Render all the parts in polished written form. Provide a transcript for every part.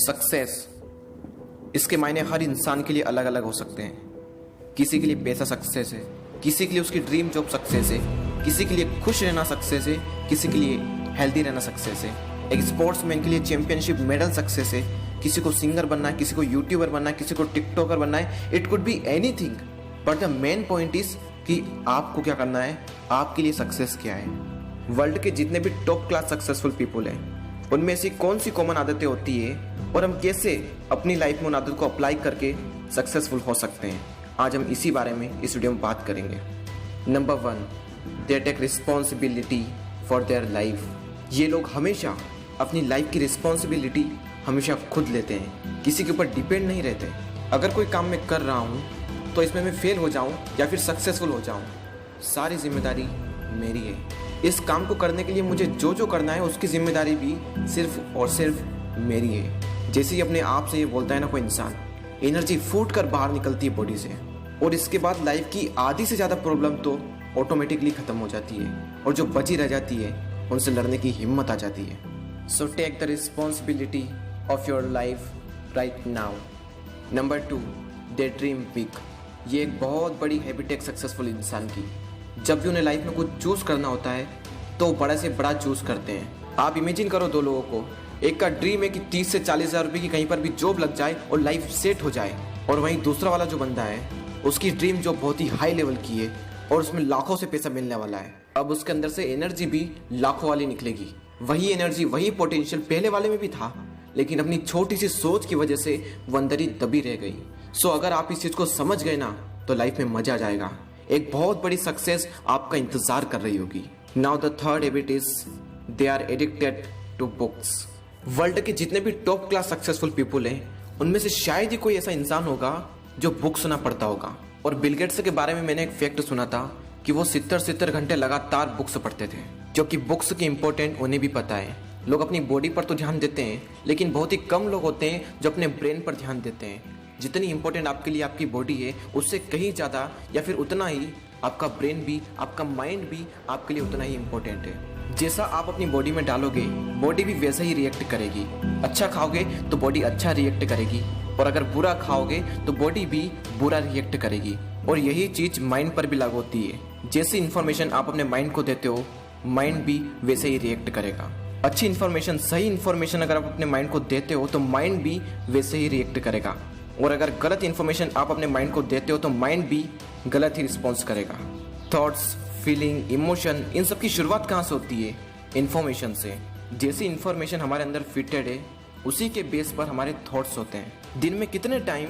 Success, इसके मायने हर इंसान के लिए अलग अलग हो सकते हैं। किसी के लिए पैसा सक्सेस है, किसी के लिए उसकी ड्रीम जॉब सक्सेस है, किसी के लिए खुश रहना सक्सेस है, किसी के लिए हेल्दी रहना सक्सेस है। एक स्पोर्ट्समैन के लिए चैंपियनशिप मेडल सक्सेस है, किसी को सिंगर बनना है, किसी को यूट्यूबर बनना है, किसी को टिकटॉकर बनना है। It could be anything, but the main point is कि आपको क्या करना है, आपके लिए सक्सेस क्या है। वर्ल्ड के जितने भी टॉप क्लास सक्सेसफुल पीपल हैं, उनमें ऐसी कौन सी कॉमन आदतें होती है और हम कैसे अपनी लाइफ में उन आदतों को अप्लाई करके सक्सेसफुल हो सकते हैं, आज हम इसी बारे में इस वीडियो में बात करेंगे। Number 1, they take responsibility for their life. ये लोग हमेशा अपनी लाइफ की रिस्पॉन्सिबिलिटी हमेशा खुद लेते हैं, किसी के ऊपर डिपेंड नहीं रहते। अगर कोई काम मैं कर रहा हूँ तो इसमें मैं फेल हो जाऊँ या फिर सक्सेसफुल हो जाऊँ, सारी जिम्मेदारी मेरी है। इस काम को करने के लिए मुझे जो जो करना है उसकी जिम्मेदारी भी सिर्फ और सिर्फ मेरी है। जैसे ही अपने आप से ये बोलता है ना कोई इंसान, एनर्जी फूट कर बाहर निकलती है बॉडी से, और इसके बाद लाइफ की आधी से ज़्यादा प्रॉब्लम तो ऑटोमेटिकली ख़त्म हो जाती है, और जो बची रह जाती है उनसे लड़ने की हिम्मत आ जाती है। So take the responsibility of your life right now. Number 2, they dream big. ये एक बहुत बड़ी हैबिट है सक्सेसफुल इंसान की। जब भी उन्हें लाइफ में कुछ चूज़ करना होता है तो वो बड़ा से बड़ा चूज़ करते हैं। आप इमेजिन करो, दो लोगों को, एक का ड्रीम है कि 30 से 40 हज़ार रुपये की कहीं पर भी जॉब लग जाए और लाइफ सेट हो जाए, और वहीं दूसरा वाला जो बंदा है उसकी ड्रीम जॉब बहुत ही हाई लेवल की है और उसमें लाखों से पैसा मिलने वाला है। अब उसके अंदर से एनर्जी भी लाखों वाली निकलेगी। वही एनर्जी, वही पोटेंशियल पहले वाले में भी था, लेकिन अपनी छोटी सी सोच की वजह से वो अंदर ही दबी रह गई। सो अगर आप इस चीज़ को समझ गए ना तो लाइफ में मजा आ जाएगा। एक बहुत बड़ी सक्सेस आपका इंतजार कर रही होगी। Now the third habit is they are addicted to books. World के जितने भी टॉप क्लास सक्सेसफुल पीपल हैं, उनमें से शायद ही कोई ऐसा इंसान होगा जो बुक सुना पढ़ता होगा। और बिल गेट्स के बारे में मैंने एक फैक्ट सुना था कि वो 70 घंटे लगातार बुक्स पढ़ते थे, क्योंकि बुक्स की इंपॉर्टेंट उन्हें भी पता है। लोग अपनी बॉडी पर तो ध्यान देते हैं, लेकिन बहुत ही कम लोग होते हैं जो अपने ब्रेन पर ध्यान देते हैं। जितनी इंपॉर्टेंट आपके लिए आपकी बॉडी है, उससे कहीं ज़्यादा या फिर उतना ही आपका ब्रेन भी, आपका माइंड भी आपके लिए उतना ही इंपॉर्टेंट है। जैसा आप अपनी बॉडी में डालोगे, बॉडी भी वैसा ही रिएक्ट करेगी। अच्छा खाओगे तो बॉडी अच्छा रिएक्ट करेगी, और अगर बुरा खाओगे तो बॉडी भी बुरा रिएक्ट करेगी। और यही चीज़ माइंड पर भी लागू होती है। जैसी इन्फॉर्मेशन आप अपने माइंड को देते हो, माइंड भी वैसे ही रिएक्ट करेगा। अच्छी इन्फॉर्मेशन, सही इन्फॉर्मेशन अगर आप अपने माइंड को देते हो तो माइंड भी वैसे ही रिएक्ट करेगा, और अगर गलत इन्फॉर्मेशन आप अपने माइंड को देते हो तो माइंड भी गलत ही रिस्पॉन्स करेगा। थॉट्स, फीलिंग, इमोशन, इन सब की शुरुआत कहाँ से होती है? इन्फॉर्मेशन से। जैसी इन्फॉर्मेशन हमारे अंदर फिटेड है, उसी के बेस पर हमारे थॉट्स होते हैं। दिन में कितने टाइम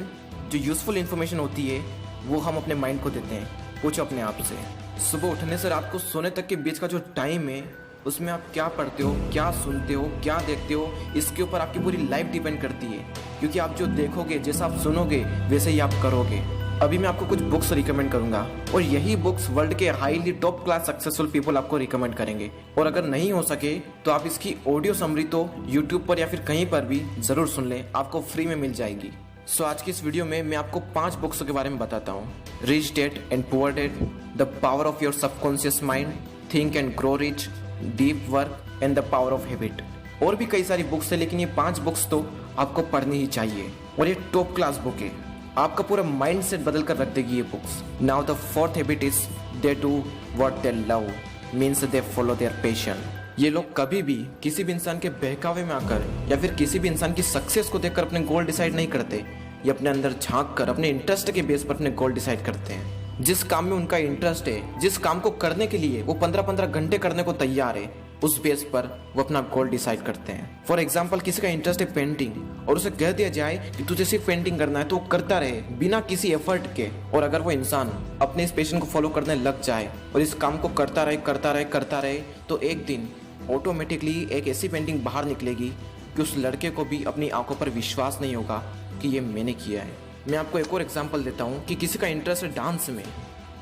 जो यूजफुल इन्फॉर्मेशन होती है वो हम अपने माइंड को देते हैं? पूछो अपने आप से। सुबह उठने से रात को सोने तक के बीच का जो टाइम है, उसमें आप क्या पढ़ते हो, क्या सुनते हो, क्या देखते हो, इसके ऊपर आपकी पूरी लाइफ डिपेंड करती है। क्योंकि आप जो देखोगे, जैसा आप सुनोगे, वैसे ही आप करोगे। अभी मैं आपको कुछ बुक्स रिकमेंड करूंगा, और यही बुक्स वर्ल्ड के highly top class successful people आपको रिकमेंड करेंगे। और अगर नहीं हो सके तो आप इसकी ऑडियो समरी तो यूट्यूब पर या फिर कहीं पर भी जरूर सुन लें, आपको फ्री में मिल जाएगी। सो आज की इस वीडियो में मैं आपको 5 बुक्स के बारे में बताता हूँ। Rich dad and poor dad, the power of your subconscious mind, think and grow rich, deep work and the power of habit. और भी कई सारी बुक्स है, लेकिन ये 5 बुक्स तो आपको पढ़नी ही चाहिए, और ये टॉप क्लास बुक है। आपका पूरा माइंड सेट बदल कर रख देगी ये books. Now the fourth habit is they do what they love, means they follow their passion. ये लोग कभी भी किसी भी इंसान के बहकावे में आकर या फिर किसी भी इंसान की सक्सेस को देखकर अपने गोल डिसाइड नहीं करते। ये अपने अंदर झांक कर अपने इंटरेस्ट के बेस पर अपने गोल डिसाइड करते हैं। जिस काम में उनका इंटरेस्ट है, जिस काम को करने के लिए वो 15-15 घंटे करने को तैयार है, उस बेस पर वो अपना गोल डिसाइड करते हैं। फॉर एग्जाम्पल, किसी का इंटरेस्ट है पेंटिंग, और उसे कह दिया जाए कि तुझे सिर्फ पेंटिंग करना है, तो वो करता रहे बिना किसी एफर्ट के। और अगर वो इंसान अपने इस पैशन को फॉलो करने लग जाए और इस काम को करता रहे, तो एक दिन ऑटोमेटिकली एक ऐसी पेंटिंग बाहर निकलेगी कि उस लड़के को भी अपनी आंखों पर विश्वास नहीं होगा कि ये मैंने किया है। मैं आपको एक और एग्जांपल देता हूँ कि किसी का इंटरेस्ट है डांस में,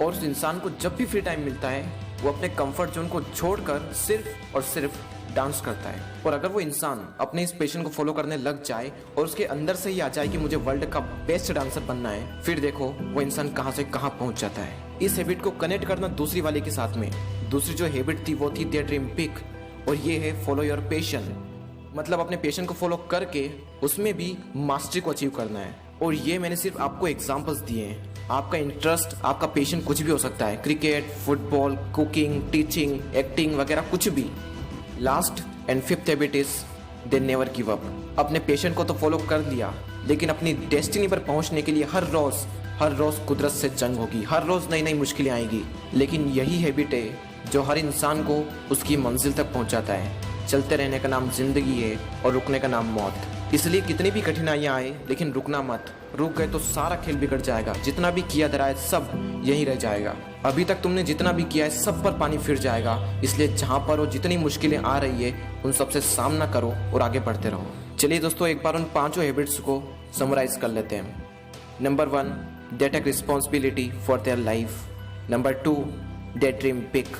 और उस इंसान को जब भी फ्री टाइम मिलता है वो अपने कंफर्ट जोन को छोड़कर सिर्फ और सिर्फ डांस करता है। और अगर वो इंसान अपने इस पैशन को फॉलो करने लग जाए और उसके अंदर से ही आ जाए कि मुझे वर्ल्ड का बेस्ट डांसर बनना है, फिर देखो वो इंसान कहाँ से कहाँ पहुँच जाता है। इस हैबिट को कनेक्ट करना दूसरी वाले के साथ में। दूसरी जो हैबिट थी वो थी दे ड्रीम बिग, और ये है फॉलो योर पैशन। मतलब अपने पेशेंट को फॉलो करके उसमें भी मास्टरी को अचीव करना है। और ये मैंने सिर्फ आपको एग्जांपल्स दिए हैं। आपका इंटरेस्ट, आपका पेशेंट कुछ भी हो सकता है, cricket, football, cooking, teaching, acting वगैरह कुछ भी। Last and fifth habit is they never give up. अपने पेशेंट को तो फॉलो कर लिया, लेकिन अपनी डेस्टिनी पर पहुंचने के लिए हर रोज कुदरत से जंग होगी, हर रोज नई नई मुश्किलें आएगी। लेकिन यही हैबिट है जो हर इंसान को उसकी मंजिल तक पहुंचाता है। चलते रहने का नाम जिंदगी है और रुकने का नाम मौत। इसलिए कितनी भी कठिनाइयां आए, लेकिन रुकना मत। रुक गए तो सारा खेल बिगड़ जाएगा। जितना भी किया धरा है सब यहीं रह जाएगा। अभी तक तुमने जितना भी किया है सब पर पानी फिर जाएगा। इसलिए जहां पर और जितनी मुश्किलें आ रही है उन सबसे सामना करो और आगे बढ़ते रहो। चलिए दोस्तों, एक बार उन 5 हैबिट्स को समराइज कर लेते हैं। Number 1, they take responsibility for their life. Number 2, they dream big.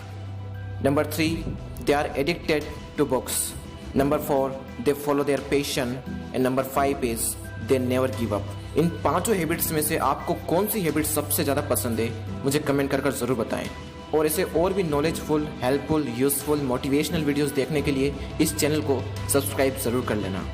Number 3, they are addicted to books. Number 4, they follow their passion. And number 5 is they never give up. इन 5 habits में से आपको कौन सी habit सबसे ज़्यादा पसंद है मुझे कमेंट कर ज़रूर बताएं। और ऐसे और भी knowledgeful, helpful, useful, motivational videos देखने के लिए इस चैनल को सब्सक्राइब ज़रूर कर लेना।